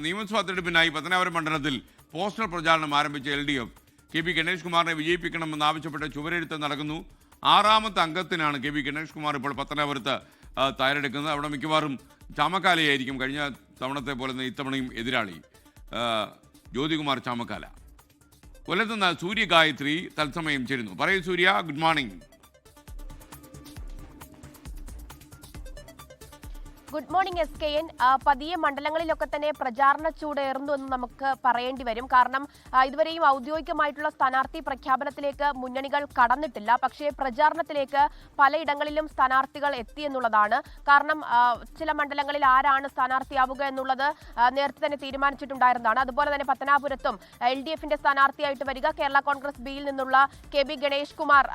നിയമസഭാ തെരഞ്ഞെടുപ്പിനായി പത്തനാപുരം മണ്ഡലത്തിൽ പോസ്റ്റർ പ്രചാരണം ആരംഭിച്ച LDF കെ.പി. ഗണേഷ് കുമാറിനെ വിജയിപ്പിക്കണമെന്നാവശ്യപ്പെട്ട് ചുവരെഴുത്ത് നടക്കുന്നു. 6ാമത്തെ അംഗത്തിനാണ് കെ.പി. ഗണേഷ് കുമാർ ഇപ്പോൾ പത്തനാപുരത്ത് തയ്യാറെടുക്കുന്നത്. അവിടെ മിക്കവാറും ചാമക്കാലയായിരിക്കും കഴിഞ്ഞ തവണത്തെ പോലെ ഇത്തവണയും എതിരാളി ജ്യോതികുമാർ ചാമക്കാല. കൊല്ലത്തുനിന്ന് സൂര്യ ഗായത്രി തത്സമയം ചേരുന്നു. പറയൂ Surya, good morning. Good morning SKN. പതിയെ മണ്ഡലങ്ങളിലൊക്കെ തന്നെ പ്രചാരണ ചൂടേറുന്നു എന്ന് നമുക്ക് പറയേണ്ടി വരും. കാരണം ഇതുവരെയും ഔദ്യോഗികമായിട്ടുള്ള സ്ഥാനാർത്ഥി പ്രഖ്യാപനത്തിലേക്ക് മുന്നണികൾ കടന്നിട്ടില്ല. പക്ഷേ പ്രചാരണത്തിലേക്ക് പലയിടങ്ങളിലും സ്ഥാനാർത്ഥികൾ എത്തിയെന്നുള്ളതാണ്. കാരണം ചില മണ്ഡലങ്ങളിൽ ആരാണ് സ്ഥാനാർത്ഥിയാവുക എന്നുള്ളത് നേരത്തെ തന്നെ തീരുമാനിച്ചിട്ടുണ്ടായിരുന്നതാണ്. അതുപോലെ തന്നെ പത്തനാപുരത്തും LDFന്റെ സ്ഥാനാർത്ഥിയായിട്ട് വരിക കേരള കോൺഗ്രസ് ബിയിൽ നിന്നുള്ള കെ.പി. ഗണേഷ് കുമാർ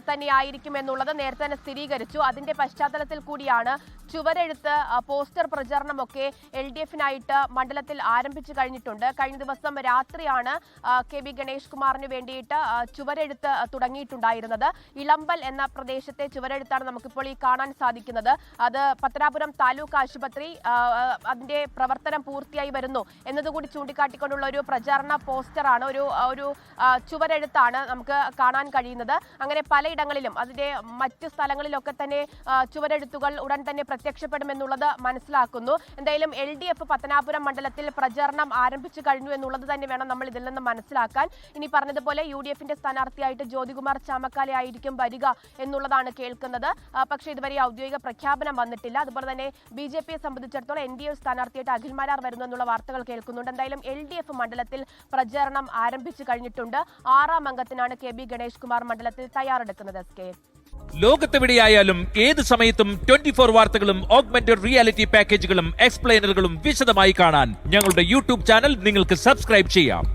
തന്നെയായിരിക്കും എന്നുള്ളത് നേരത്തെ തന്നെ സ്ഥിരീകരിച്ചു. അതിന്റെ പശ്ചാത്തലത്തിൽ കൂടിയാണ് ചുവരെഴുത്ത് പോസ്റ്റർ പ്രചാരണമൊക്കെ LDFനായിട്ട് മണ്ഡലത്തിൽ ആരംഭിച്ചു കഴിഞ്ഞിട്ടുണ്ട്. കഴിഞ്ഞ ദിവസം രാത്രിയാണ് കെ.പി. ഗണേഷ് കുമാറിന് വേണ്ടിയിട്ട് ചുവരെഴുത്ത് തുടങ്ങിയിട്ടുണ്ടായിരുന്നത്. ഇളമ്പൽ എന്ന പ്രദേശത്തെ ചുവരെഴുത്താണ് നമുക്കിപ്പോൾ ഈ കാണാൻ സാധിക്കുന്നത്. അത് പത്തനാപുരം താലൂക്ക് ആശുപത്രി അതിന്റെ പ്രവർത്തനം പൂർത്തിയായി വരുന്നു എന്നതുകൂടി ചൂണ്ടിക്കാട്ടിക്കൊണ്ടുള്ള ഒരു പ്രചാരണ പോസ്റ്ററാണ്, ഒരു ചുവരെഴുത്താണ് നമുക്ക് കാണാൻ കഴിയുന്നത്. അങ്ങനെ പലയിടങ്ങളിലും അതിന്റെ മറ്റ് സ്ഥലങ്ങളിലൊക്കെ തന്നെ ചുവരെഴുത്തുകൾ ഉടൻ തന്നെ പ്രത്യക്ഷപ്പെടുമെന്നുള്ളത് മനസ്സിലാക്കുന്നു. എന്തായാലും LDF പത്തനാപുരം മണ്ഡലത്തിൽ പ്രചാരണം ആരംഭിച്ചു കഴിഞ്ഞു എന്നുള്ളത് തന്നെ വേണം നമ്മൾ ഇതിൽ നിന്ന് മനസ്സിലാക്കാൻ. ഇനി പറഞ്ഞതുപോലെ UDFന്റെ സ്ഥാനാർത്ഥിയായിട്ട് ജ്യോതികുമാർ ചാമക്കാല ആയിരിക്കും വരിക എന്നുള്ളതാണ് കേൾക്കുന്നത്. പക്ഷേ ഇതുവരെ ഔദ്യോഗിക പ്രഖ്യാപനം വന്നിട്ടില്ല. അതുപോലെ തന്നെ BJPയെ സംബന്ധിച്ചിടത്തോളം NDA സ്ഥാനാർത്ഥിയായിട്ട് അഖിൽമാരാർ വരുന്നു എന്നുള്ള വാർത്തകൾ കേൾക്കുന്നുണ്ട്. എന്തായാലും LDF മണ്ഡലത്തിൽ പ്രചാരണം ആരംഭിച്ചു കഴിഞ്ഞിട്ടുണ്ട്. 6ാം അംഗത്തിനാണ് കെ.പി. ഗണേഷ് കുമാർ മണ്ഡലത്തിൽ തയ്യാറെടുക്കുന്നത്. ലോകത്തെവിടെയായാലും ഏത് സമയത്തും 24 വാർത്തകളും ഓഗ്മെന്റഡ് റിയാലിറ്റി പാക്കേജുകളും എക്സ്പ്ലെയിനറുകളും വിശദമായി കാണാൻ ഞങ്ങളുടെ YouTube ചാനൽ നിങ്ങൾക്ക് സബ്സ്ക്രൈബ് ചെയ്യാം.